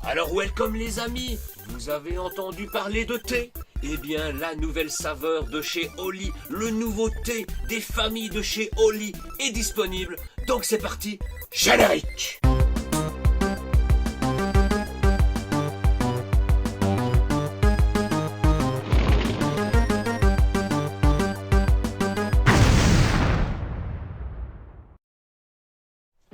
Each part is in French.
Alors welcome les amis, vous avez entendu parler de thé? Eh bien la nouvelle saveur de chez Oli, le nouveau thé des familles de chez Oli est disponible. Donc c'est parti, générique!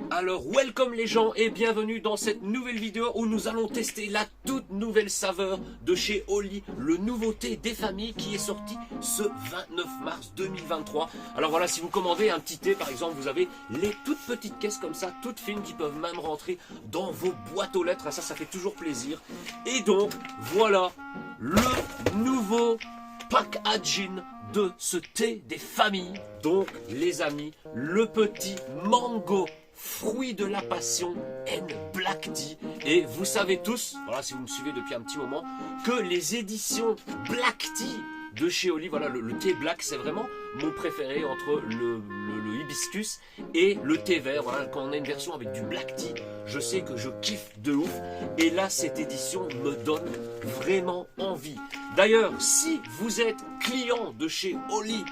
Alors welcome les gens et bienvenue dans cette nouvelle vidéo où nous allons tester la toute nouvelle saveur de chez Oli, le nouveau thé des familles qui est sorti ce 29 mars 2023. Alors voilà, si vous commandez un petit thé par exemple, vous avez les toutes petites caisses comme ça, toutes fines, qui peuvent même rentrer dans vos boîtes aux lettres, ça fait toujours plaisir. Et donc voilà le nouveau packaging de ce thé des familles. Donc les amis, le petit mango, fruit de la passion and black tea. Et vous savez tous, voilà, si vous me suivez depuis un petit moment, que les éditions black tea de chez Oli, voilà, le thé black, c'est vraiment mon préféré entre le hibiscus et le thé vert. Voilà, quand on a une version avec du black tea, je sais que je kiffe de ouf. Et là, cette édition me donne vraiment envie. D'ailleurs, si vous êtes client de chez Oli,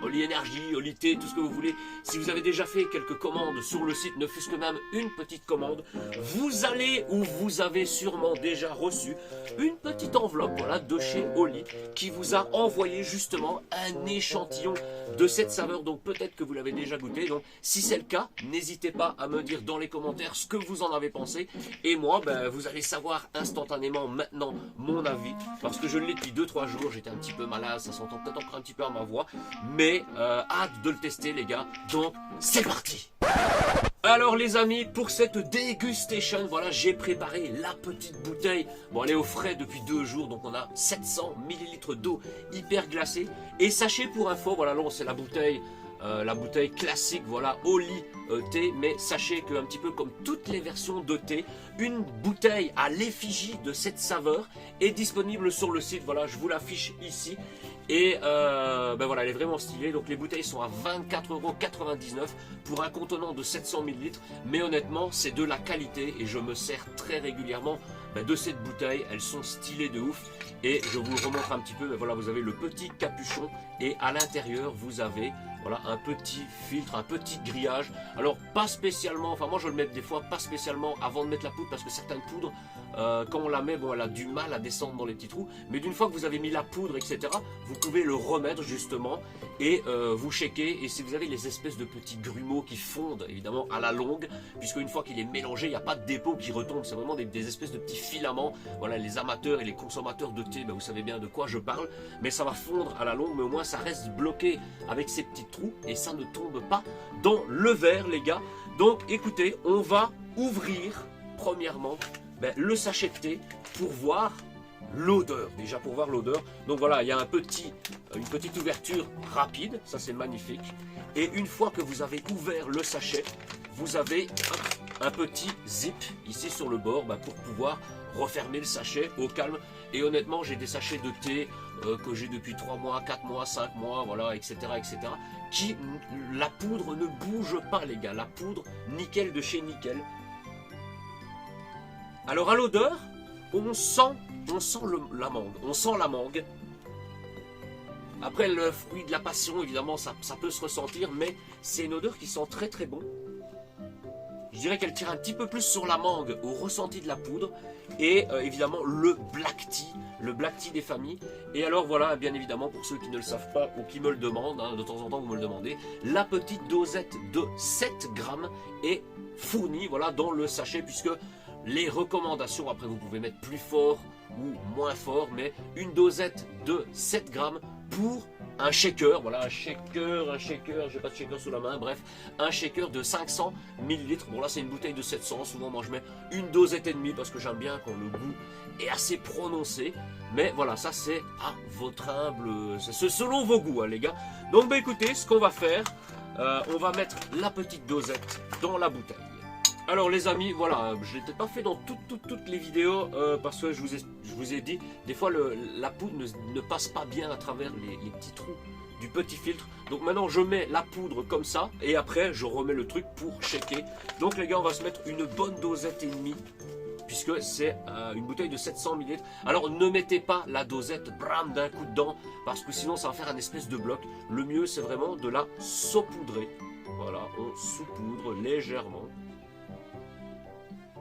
Oli Énergie, Oli Thé, tout ce que vous voulez, si vous avez déjà fait quelques commandes sur le site, ne fût-ce que même une petite commande, vous allez ou vous avez sûrement déjà reçu une petite enveloppe, voilà, de chez Oli qui vous a envoyé justement un échantillon de cette saveur. Donc peut-être que vous l'avez déjà goûté. Donc si c'est le cas, n'hésitez pas à me dire dans les commentaires ce que vous en avez pensé. Et moi, vous allez savoir instantanément maintenant mon avis, parce que je l'ai depuis 2-3 jours, j'étais un petit peu malade, ça s'entend peut-être encore un petit peu à ma voix, mais hâte de le tester les gars, donc c'est parti. Alors les amis, pour cette dégustation, voilà, j'ai préparé la petite bouteille. Bon, elle est au frais depuis 2 jours, donc on a 700 ml d'eau hyper glacée. Et sachez pour info, voilà, là c'est la bouteille classique, voilà, Oli thé, mais sachez qu'un petit peu comme toutes les versions de thé, une bouteille à l'effigie de cette saveur est disponible sur le site. Voilà, je vous l'affiche ici. Et voilà, elle est vraiment stylée. Donc les bouteilles sont à 24,99 € pour un contenant de 700 ml. Mais honnêtement, c'est de la qualité et je me sers très régulièrement de cette bouteille. Elles sont stylées de ouf. Et je vous le remontre un petit peu. Mais voilà, vous avez le petit capuchon et à l'intérieur, vous avez voilà, un petit filtre, un petit grillage. Alors pas spécialement, enfin moi je le mets des fois pas spécialement avant de mettre la poudre, parce que certaines poudres, quand on la met, bon, elle a du mal à descendre dans les petits trous. Mais d'une fois que vous avez mis la poudre, etc., vous pouvez le remettre justement et vous checker. Et si vous avez les espèces de petits grumeaux qui fondent évidemment à la longue, puisque une fois qu'il est mélangé, il n'y a pas de dépôt qui retombe, c'est vraiment des espèces de petits filaments. Voilà, les amateurs et les consommateurs de thé, vous savez bien de quoi je parle. Mais ça va fondre à la longue, mais au moins ça reste bloqué avec ces petits trous et ça ne tombe pas dans le verre les gars. Donc écoutez, on va ouvrir premièrement le sachet de thé pour voir l'odeur, déjà pour voir l'odeur. Donc voilà, il y a une petite ouverture rapide, ça c'est magnifique. Et une fois que vous avez ouvert le sachet, vous avez un petit zip ici sur le bord pour pouvoir refermer le sachet au calme. Et honnêtement, j'ai des sachets de thé que j'ai depuis 3 mois, 4 mois, 5 mois, voilà, etc., etc., qui, la poudre ne bouge pas les gars, la poudre nickel de chez Nickel. Alors à l'odeur, on sent la mangue, on sent la mangue. Après le fruit de la passion, évidemment, ça peut se ressentir, mais c'est une odeur qui sent très très bon. Je dirais qu'elle tire un petit peu plus sur la mangue au ressenti de la poudre. Et évidemment le black tea des familles. Et alors voilà, bien évidemment pour ceux qui ne le savent pas ou qui me le demandent, de temps en temps vous me le demandez, la petite dosette de 7 grammes est fournie, voilà, dans le sachet, puisque les recommandations, après vous pouvez mettre plus fort ou moins fort, mais une dosette de 7 grammes pour un shaker, voilà, un shaker, j'ai pas de shaker sous la main, bref, un shaker de 500 ml. Bon là c'est une bouteille de 700, souvent moi je mets une dosette et demie parce que j'aime bien quand le goût est assez prononcé. Mais voilà, ça c'est à votre humble, c'est selon vos goûts les gars. Donc écoutez, ce qu'on va faire, on va mettre la petite dosette dans la bouteille. Alors les amis, voilà, je ne l'ai peut-être pas fait dans toutes les vidéos parce que je vous ai dit, des fois la poudre ne passe pas bien à travers les petits trous du petit filtre. Donc maintenant je mets la poudre comme ça et après je remets le truc pour checker. Donc les gars, on va se mettre une bonne dosette et demie puisque c'est une bouteille de 700 ml. Alors ne mettez pas la dosette bram d'un coup dedans, parce que sinon ça va faire un espèce de bloc. Le mieux c'est vraiment de la saupoudrer. Voilà, on saupoudre légèrement.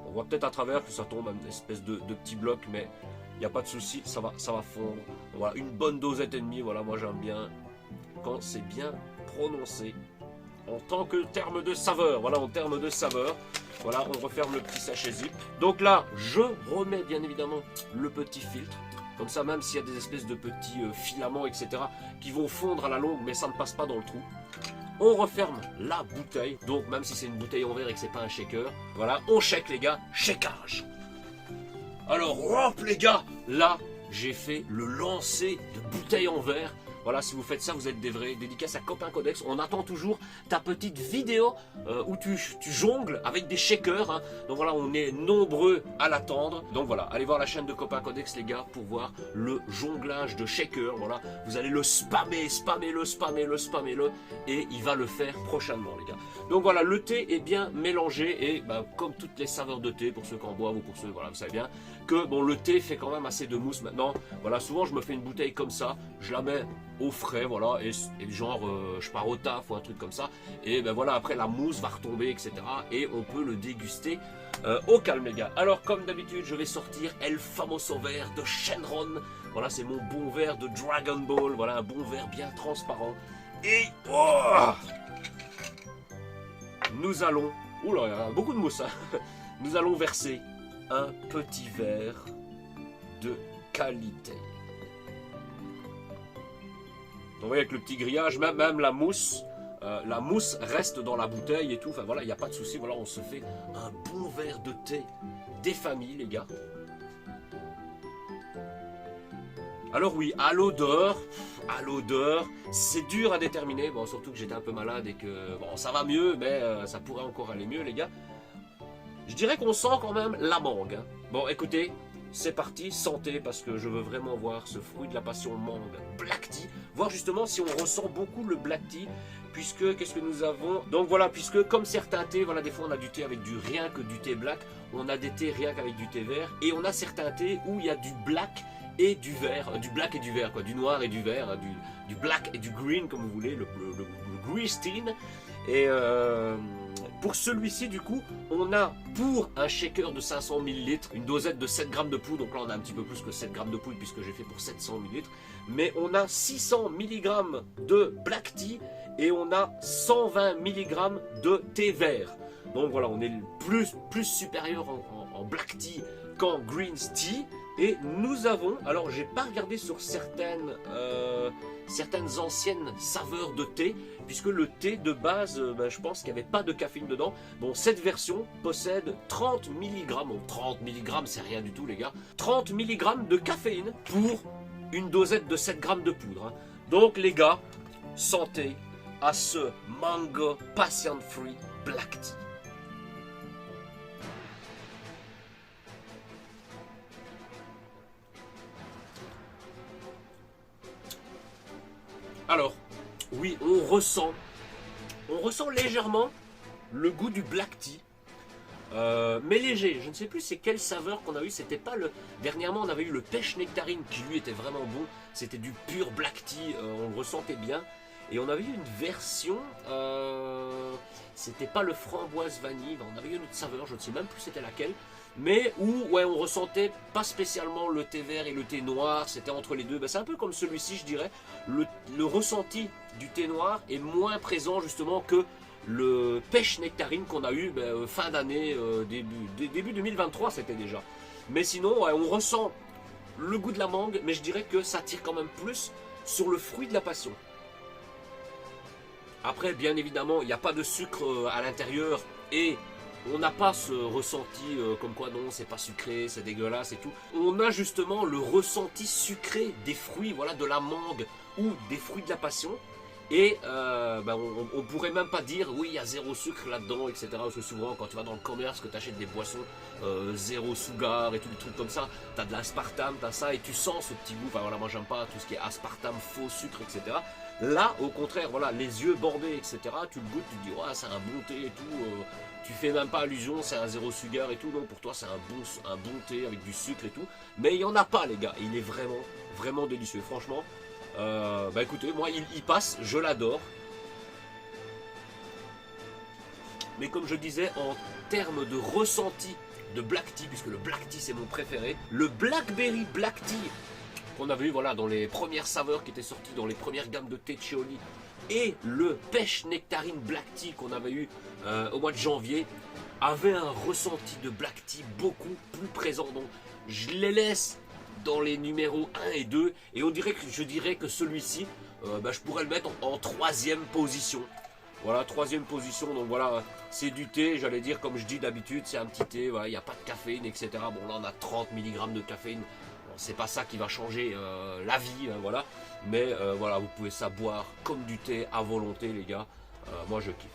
On voit peut-être à travers que ça tombe une espèce de petit bloc, mais il n'y a pas de souci, ça va fondre. Voilà, une bonne dosette et demie, voilà, moi j'aime bien quand c'est bien prononcé. En tant que terme de saveur, voilà, en termes de saveur. Voilà, on referme le petit sachet zip. Donc là, je remets bien évidemment le petit filtre. Comme ça, même s'il y a des espèces de petits filaments, etc., qui vont fondre à la longue, mais ça ne passe pas dans le trou. On referme la bouteille. Donc, même si c'est une bouteille en verre et que c'est pas un shaker, voilà, on shake les gars, shakeage. Alors, hop les gars, là, j'ai fait le lancer de bouteille en verre. Voilà, si vous faites ça, vous êtes des vrais. Dédicace à Copain Codex. On attend toujours ta petite vidéo où tu jongles avec des shakers. Hein. Donc voilà, on est nombreux à l'attendre. Donc voilà, allez voir la chaîne de Copain Codex, les gars, pour voir le jonglage de shakers. Voilà, vous allez le spammer, spammez-le. Et il va le faire prochainement, les gars. Donc voilà, le thé est bien mélangé. Et bah, comme toutes les saveurs de thé, pour ceux qui en boivent ou pour ceux, voilà, vous savez bien, que bon, le thé fait quand même assez de mousse maintenant. Voilà, souvent je me fais une bouteille comme ça, je la mets au frais, voilà, et genre je pars au taf ou un truc comme ça, et ben voilà, après la mousse va retomber, etc. Et on peut le déguster au calme, les gars. Alors comme d'habitude, je vais sortir El Famoso verre de Shenron. Voilà, c'est mon bon verre de Dragon Ball, voilà, un bon verre bien transparent. Et oh, nous allons, oula, il y a beaucoup de mousse, hein. Nous allons verser un petit verre de qualité. Donc, vous voyez, avec le petit grillage, même la mousse reste dans la bouteille et tout. Enfin voilà, il n'y a pas de souci. Voilà, on se fait un bon verre de thé des familles, les gars. Alors oui, à l'odeur, c'est dur à déterminer. Bon, surtout que j'étais un peu malade et que bon, ça va mieux, mais ça pourrait encore aller mieux, les gars. Je dirais qu'on sent quand même la mangue. Hein. Bon, écoutez, c'est parti, santé, parce que je veux vraiment voir ce fruit de la passion mangue black tea. Voir justement si on ressent beaucoup le black tea, puisque, qu'est-ce que nous avons? Donc voilà, puisque comme certains thés, voilà, des fois on a du thé avec du rien que du thé black, on a des thés rien qu'avec du thé vert, et on a certains thés où il y a du black et du vert, du black et du vert, quoi, du noir et du vert, hein, du black et du green, comme vous voulez, le Greysteen. Et pour celui-ci, du coup, on a pour un shaker de 500 ml une dosette de 7 grammes de poudre. Donc là, on a un petit peu plus que 7 grammes de poudre puisque j'ai fait pour 700 ml. Mais on a 600 mg de black tea et on a 120 mg de thé vert. Donc voilà, on est plus supérieur en black tea qu'en green tea. Et nous avons, alors j'ai pas regardé sur certaines anciennes saveurs de thé, puisque le thé de base, je pense qu'il n'y avait pas de caféine dedans. Bon, cette version possède 30 mg, bon 30 mg c'est rien du tout les gars, 30 mg de caféine pour une dosette de 7 grammes de poudre. Hein. Donc les gars, santé à ce Mango Passion Free Black Tea. Alors, oui, on ressent légèrement le goût du black tea, mais léger. Je ne sais plus c'est quelle saveur qu'on a eu. C'était pas le. Dernièrement, on avait eu le pêche nectarine qui lui était vraiment bon. C'était du pur black tea, on le ressentait bien. Et on avait eu une version, c'était pas le framboise vanille. On avait eu une autre saveur, je ne sais même plus c'était laquelle. Mais où ouais, on ressentait pas spécialement le thé vert et le thé noir, c'était entre les deux. Ben, c'est un peu comme celui-ci, je dirais. Le ressenti du thé noir est moins présent justement que le pêche nectarine qu'on a eu fin d'année, début 2023 c'était déjà. Mais sinon, ouais, on ressent le goût de la mangue, mais je dirais que ça tire quand même plus sur le fruit de la passion. Après, bien évidemment, il n'y a pas de sucre à l'intérieur et on n'a pas ce ressenti comme quoi non, c'est pas sucré, c'est dégueulasse et tout. On a justement le ressenti sucré des fruits, voilà, de la mangue ou des fruits de la passion. Et on pourrait même pas dire oui, il y a zéro sucre là-dedans, etc. Parce que souvent, quand tu vas dans le commerce, que tu achètes des boissons zéro sugar et tous les trucs comme ça, tu as de l'aspartame, tu as ça et tu sens ce petit goût. Enfin voilà, moi j'aime pas tout ce qui est aspartame, faux sucre, etc. Là, au contraire, voilà, les yeux bordés, etc. Tu le goûtes, tu te dis, ouais, c'est un bon thé et tout. Tu fais même pas allusion, c'est un zéro sugar et tout. Donc pour toi, c'est un bon thé avec du sucre et tout. Mais il n'y en a pas, les gars. Il est vraiment, vraiment délicieux. Franchement, bah écoutez, moi, il passe, je l'adore. Mais comme je disais, en termes de ressenti de Black Tea, puisque le Black Tea, c'est mon préféré, le Blackberry Black Tea, qu'on avait eu voilà, dans les premières saveurs qui étaient sorties dans les premières gammes de thé de chez Oli, et le pêche nectarine Black Tea qu'on avait eu au mois de janvier, avait un ressenti de Black Tea beaucoup plus présent. Donc je les laisse dans les numéros 1 et 2, et je dirais que celui-ci, je pourrais le mettre en troisième position. Voilà, troisième position, donc voilà, c'est du thé, j'allais dire, comme je dis d'habitude, c'est un petit thé, voilà, il n'y a pas de caféine, etc. Bon là on a 30 mg de caféine. C'est pas ça qui va changer la vie, hein, voilà. Mais voilà, vous pouvez ça boire comme du thé à volonté, les gars. Moi, je kiffe.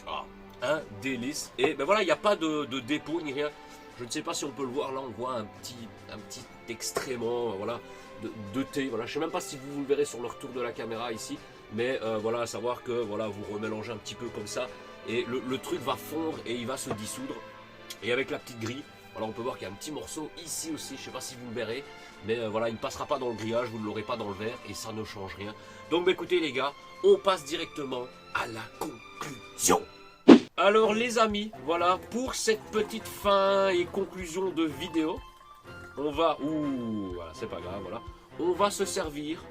Ah, un délice. Et ben voilà, il n'y a pas de dépôt ni rien. Je ne sais pas si on peut le voir. Là, on voit un petit excrément, voilà, de thé. Voilà, je sais même pas si vous le verrez sur le retour de la caméra ici. Mais voilà, à savoir que voilà, vous remélangez un petit peu comme ça. Et le truc va fondre et il va se dissoudre. Et avec la petite grille, voilà, on peut voir qu'il y a un petit morceau ici aussi. Je ne sais pas si vous le verrez. Mais voilà, il ne passera pas dans le grillage. Vous ne l'aurez pas dans le verre. Et ça ne change rien. Donc écoutez les gars, on passe directement à la conclusion. Alors les amis, voilà, pour cette petite fin et conclusion de vidéo, on va... Ouh, voilà, c'est pas grave, voilà. On va se servir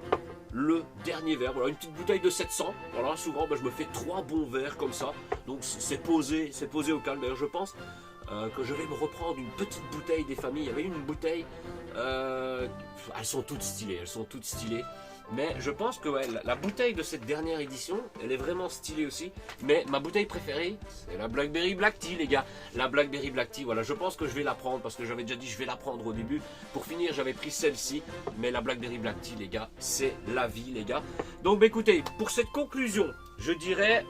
le dernier verre, voilà, une petite bouteille de 700, voilà, souvent je me fais 3 bons verres comme ça, donc c'est posé au calme. D'ailleurs je pense que je vais me reprendre une petite bouteille des familles. Il y avait une bouteille, elles sont toutes stylées, mais je pense que ouais, la bouteille de cette dernière édition, elle est vraiment stylée aussi. Mais ma bouteille préférée, c'est la Blackberry Black Tea, les gars. La Blackberry Black Tea, voilà, je pense que je vais la prendre parce que j'avais déjà dit je vais la prendre au début. Pour finir, j'avais pris celle-ci, mais la Blackberry Black Tea, les gars, c'est la vie, les gars. Donc, bah, écoutez, pour cette conclusion, je dirais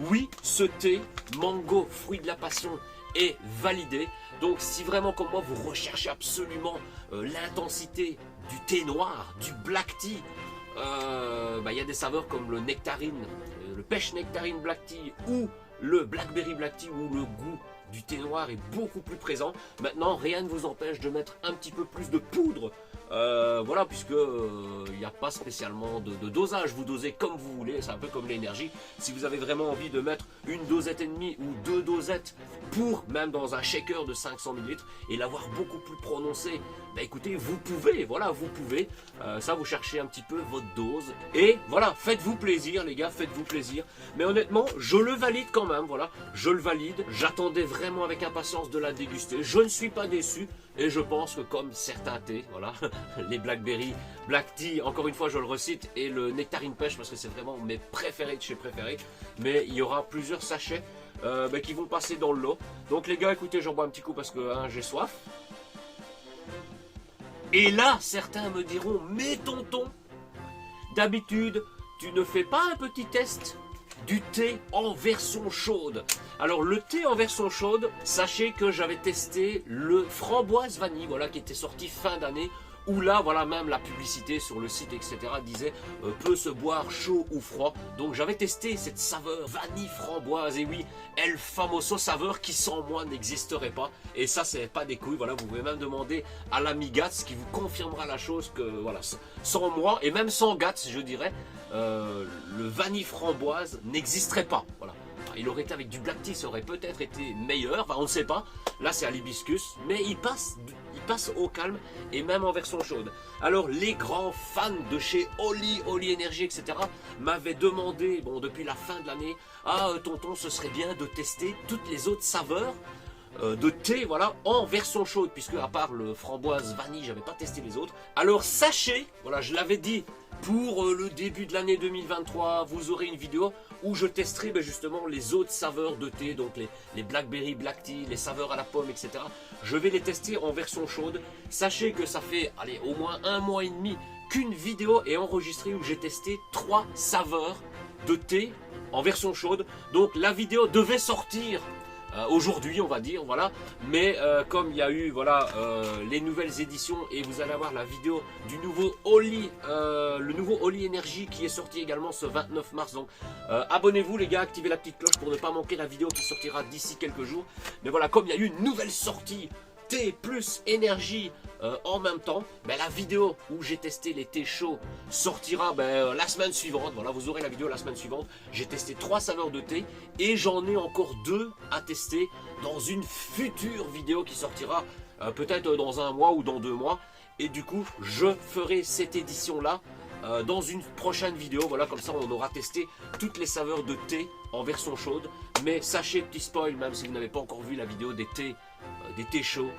oui, ce thé mango, fruit de la passion, est validé. Donc, si vraiment comme moi, vous recherchez absolument l'intensité du thé noir, du black tea, il y a des saveurs comme le nectarine, le pêche nectarine black tea ou le blackberry black tea où le goût du thé noir est beaucoup plus présent. Maintenant, rien ne vous empêche de mettre un petit peu plus de poudre. Voilà, puisque il n'y a pas spécialement de dosage, vous dosez comme vous voulez, c'est un peu comme l'énergie. Si vous avez vraiment envie de mettre une dosette et demie ou 2 dosettes pour même dans un shaker de 500 ml et l'avoir beaucoup plus prononcé, bah écoutez, vous pouvez, voilà, vous pouvez. Ça, vous cherchez un petit peu votre dose et voilà, faites-vous plaisir les gars, faites-vous plaisir. Mais honnêtement, je le valide quand même, voilà, je le valide. J'attendais vraiment avec impatience de la déguster, je ne suis pas déçu. Et je pense que comme certains thés, voilà, les Blackberry Black Tea, encore une fois je le recite, et le Nectarine Pêche parce que c'est vraiment mes préférés de chez préférés. Mais il y aura plusieurs sachets qui vont passer dans le lot. Donc les gars, écoutez, j'en bois un petit coup parce que j'ai soif. Et là, certains me diront, mais tonton, d'habitude, tu ne fais pas un petit test du thé en version chaude? Alors le thé en version chaude, sachez que j'avais testé le framboise vanille, voilà, qui était sorti fin d'année, où là, voilà, même la publicité sur le site, etc. disait peut se boire chaud ou froid. Donc j'avais testé cette saveur vanille framboise, et oui, El Famoso saveur qui sans moi n'existerait pas. Et ça, c'est pas des couilles, voilà, vous pouvez même demander à l'ami Gatz qui vous confirmera la chose que, voilà, sans moi, et même sans Gatz, je dirais, le vanille framboise n'existerait pas, voilà. Il aurait été avec du black tea, ça aurait peut-être été meilleur, enfin on ne sait pas. Là c'est à l'hibiscus, mais il passe au calme et même en version chaude. Alors les grands fans de chez Oli Energy, etc. m'avaient demandé, bon depuis la fin de l'année, ah tonton, ce serait bien de tester toutes les autres saveurs de thé, voilà, en version chaude, puisque à part le framboise vanille, j'avais pas testé les autres. Alors sachez, voilà, je l'avais dit, pour le début de l'année 2023, vous aurez une vidéo où je testerai justement les autres saveurs de thé, donc les Blackberry Black Tea, les saveurs à la pomme, etc. Je vais les tester en version chaude. Sachez que ça fait, allez, au moins 1 mois et demi qu'une vidéo est enregistrée où j'ai testé 3 saveurs de thé en version chaude. Donc la vidéo devait sortir aujourd'hui on va dire, voilà. Mais comme il y a eu voilà les nouvelles éditions et vous allez avoir la vidéo du nouveau Oli, le nouveau Oli Energy qui est sorti également ce 29 mars. Donc abonnez-vous les gars, activez la petite cloche pour ne pas manquer la vidéo qui sortira d'ici quelques jours. Mais voilà, comme il y a eu une nouvelle sortie thé plus énergie en même temps, ben, la vidéo où j'ai testé les thés chauds sortira la semaine suivante. Voilà, vous aurez la vidéo la semaine suivante. J'ai testé 3 saveurs de thé et j'en ai encore 2 à tester dans une future vidéo qui sortira peut-être dans un mois ou dans 2 mois. Et du coup, je ferai cette édition là dans une prochaine vidéo. Voilà, comme ça on aura testé toutes les saveurs de thé en version chaude. Mais sachez, petit spoil, même si vous n'avez pas encore vu la vidéo des thés chauds,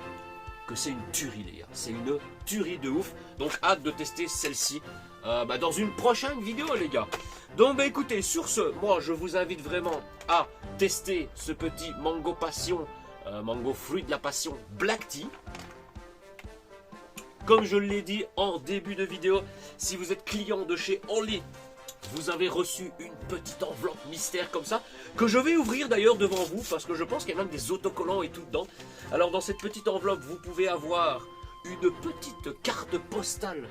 que c'est une tuerie les gars, c'est une tuerie de ouf. Donc hâte de tester celle-ci dans une prochaine vidéo les gars. Donc écoutez, sur ce, moi je vous invite vraiment à tester ce petit mango passion, mango fruit de la passion black tea. Comme je l'ai dit en début de vidéo, si vous êtes client de chez Oli, vous avez reçu une petite enveloppe mystère comme ça, que je vais ouvrir d'ailleurs devant vous, parce que je pense qu'il y a même des autocollants et tout dedans. Alors dans cette petite enveloppe, vous pouvez avoir une petite carte postale.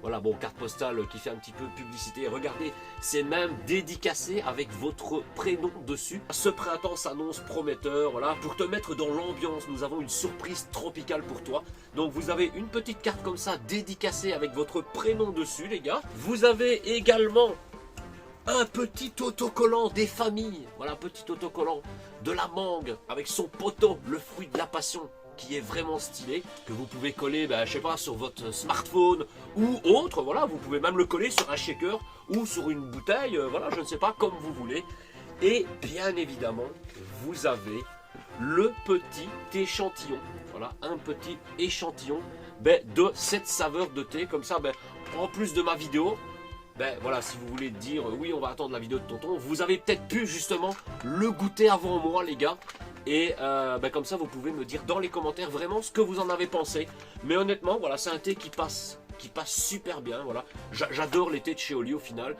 Voilà, bon, carte postale qui fait un petit peu publicité. Regardez, c'est même dédicacé avec votre prénom dessus. Ce printemps s'annonce prometteur. Voilà, pour te mettre dans l'ambiance, nous avons une surprise tropicale pour toi. Donc vous avez une petite carte comme ça, dédicacée avec votre prénom dessus, les gars. Vous avez également un petit autocollant des familles. Voilà, un petit autocollant de la mangue avec son poteau, le fruit de la passion, qui est vraiment stylé, que vous pouvez coller, je sais pas, sur votre smartphone ou autre. Voilà, vous pouvez même le coller sur un shaker ou sur une bouteille, voilà, je ne sais pas, comme vous voulez. Et bien évidemment, vous avez le petit échantillon, voilà, un petit échantillon de cette saveur de thé. Comme ça, en plus de ma vidéo, voilà, si vous voulez dire oui, on va attendre la vidéo de tonton, vous avez peut-être pu justement le goûter avant moi les gars. Et comme ça vous pouvez me dire dans les commentaires vraiment ce que vous en avez pensé. Mais honnêtement voilà, c'est un thé qui passe super bien. Voilà, j'adore les thés de chez Oli au final,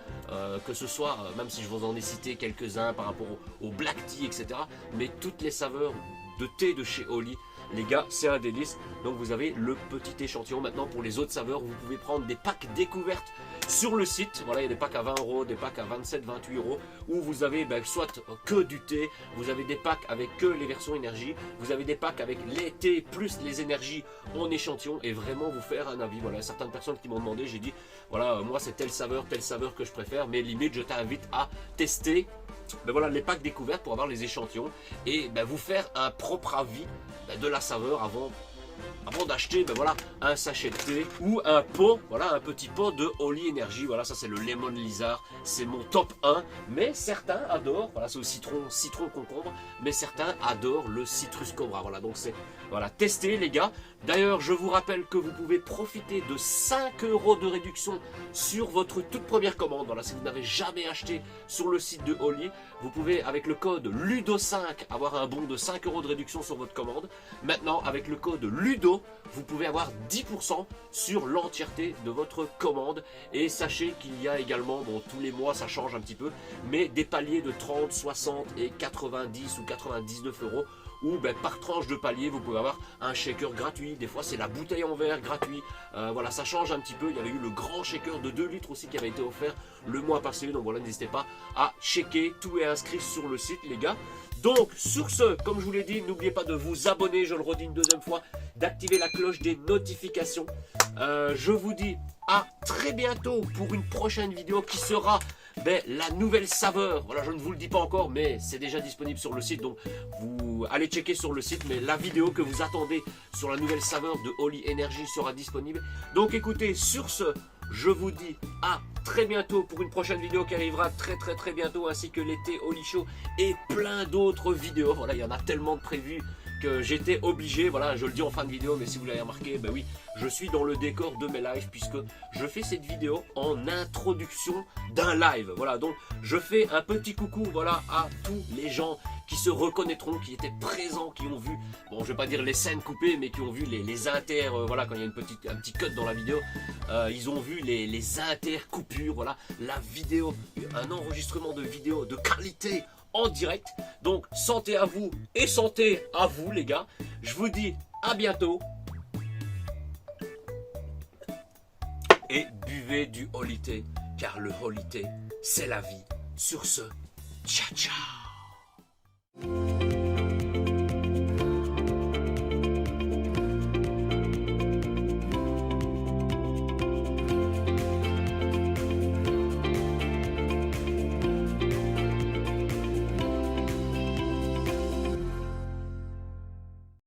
que ce soit même si je vous en ai cité quelques-uns par rapport au black tea etc. Mais toutes les saveurs de thé de chez Oli, les gars, c'est un délice. Donc vous avez le petit échantillon. Maintenant pour les autres saveurs, vous pouvez prendre des packs découvertes sur le site. Voilà, il y a des packs à 20 €, des packs à 27, 28 €, où vous avez soit que du thé, vous avez des packs avec que les versions énergie, vous avez des packs avec les thés plus les énergies en échantillon, et vraiment vous faire un avis. Voilà, certaines personnes qui m'ont demandé, j'ai dit voilà, moi c'est telle saveur que je préfère, mais limite je t'invite à tester voilà, les packs découvertes pour avoir les échantillons et vous faire un propre avis de la saveur avant d'acheter voilà, un sachet de thé ou un pot, voilà, un petit pot de Oli Energy. Voilà, ça c'est le Lemon Lizard, c'est mon top 1, mais certains adorent, voilà, c'est au citron concombre, mais certains adorent le citrus cobra. Voilà, donc c'est, voilà, testez les gars. D'ailleurs, je vous rappelle que vous pouvez profiter de 5 € de réduction sur votre toute première commande. Voilà, si vous n'avez jamais acheté sur le site de Oli, vous pouvez avec le code LUDO5 avoir un bon de 5 € de réduction sur votre commande. Maintenant, avec le code LUDO, vous pouvez avoir 10% sur l'entièreté de votre commande. Et sachez qu'il y a également, bon, tous les mois ça change un petit peu, mais des paliers de 30, 60 et 90 ou 99 €, où par tranche de palier vous pouvez avoir un shaker gratuit. Des fois c'est la bouteille en verre gratuit. Voilà, ça change un petit peu. Il y avait eu le grand shaker de 2 litres aussi qui avait été offert le mois passé. Donc voilà, n'hésitez pas à checker, tout est inscrit sur le site les gars. Donc sur ce, comme je vous l'ai dit, n'oubliez pas de vous abonner, je le redis une deuxième fois, d'activer la cloche des notifications. Je vous dis à très bientôt pour une prochaine vidéo qui sera la nouvelle saveur. Voilà, je ne vous le dis pas encore, mais c'est déjà disponible sur le site, donc vous allez checker sur le site. Mais la vidéo que vous attendez sur la nouvelle saveur de Oli Energy sera disponible. Donc écoutez, sur ce, je vous dis à très bientôt pour une prochaine vidéo qui arrivera très bientôt, ainsi que l'été Oli Show et plein d'autres vidéos. Voilà, il y en a tellement de prévues que j'étais obligé, voilà, je le dis en fin de vidéo, mais si vous l'avez remarqué, oui, je suis dans le décor de mes lives puisque je fais cette vidéo en introduction d'un live. Voilà, donc je fais un petit coucou, voilà, à tous les gens qui se reconnaîtront, qui étaient présents, qui ont vu, bon, je vais pas dire les scènes coupées, mais qui ont vu les inter, voilà, quand il y a un petit cut dans la vidéo, ils ont vu les inter coupures, voilà, la vidéo, un enregistrement de vidéo de qualité en direct. Donc santé à vous et santé à vous les gars. Je vous dis à bientôt. Et buvez du Holy Thé, car le Holy Thé, c'est la vie. Sur ce, ciao ciao.